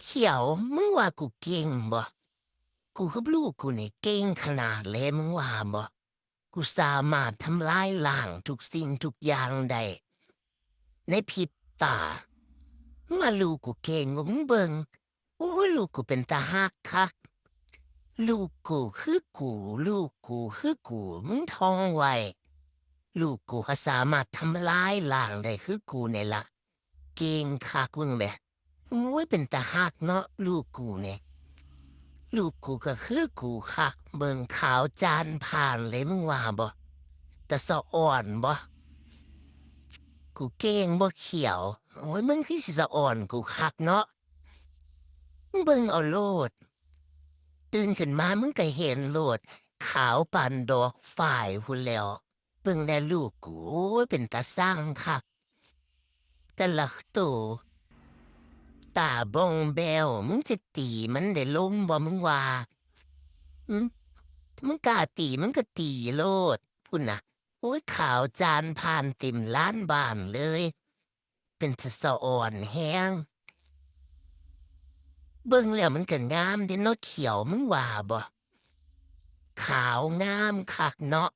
เขียวมึงว่ากูเก่งบ่กูกับลูกกูนี่เก่งขนาดเลยมึงว่าบ่กูสามารถทำลายล้างทุกสิ่งทุกอย่างได้ในพริบตามึงว่าลูกกูเก่งบ่มึงเบิ่งโอ้ยลูกกูเป็นตาฮักคักลูกกูคือกูลูกกูคือกูมึงท่องไว้ลูกกูก็สามารถทำลายล้างได้คือกูนี่ล่ะเก่งคักมึงแหมโอ้ยเป็นตาฮักเนาะลูกกูเนี่ย ลูกกูก็คือกูคักเบิ่งขาวจานผ่านเลยมึงว่าบ่แต่สะอ่อนบ่กูเก่งบ่เขียวโอ้ยมึงคือสิสะอ่อนกูคักเนาะมึงเบิ่งเอาโลดตื่นขึ้นมามึงก็เห็นโลดขาวปานดอกฝ้ายพู้นแหล้วเบิ่งแน่ลูกกูโอ้ยเป็นตาซังคักแต่ละตัวตาบ้องแบ้วมึงจะตีมันได้ลงบ่มึงว่าอือ มึงกล้าตีมึงก็ตีโลดพุ่นน่ะโอ้ยข่าวจานผ่านเต็มล้านบ้านเลยเป็นทศอ่อนแฮงเบิ่งแล้วมันก็งามเด้เนาะเขียวมึงว่าบ่ขาวงามคักเนาะ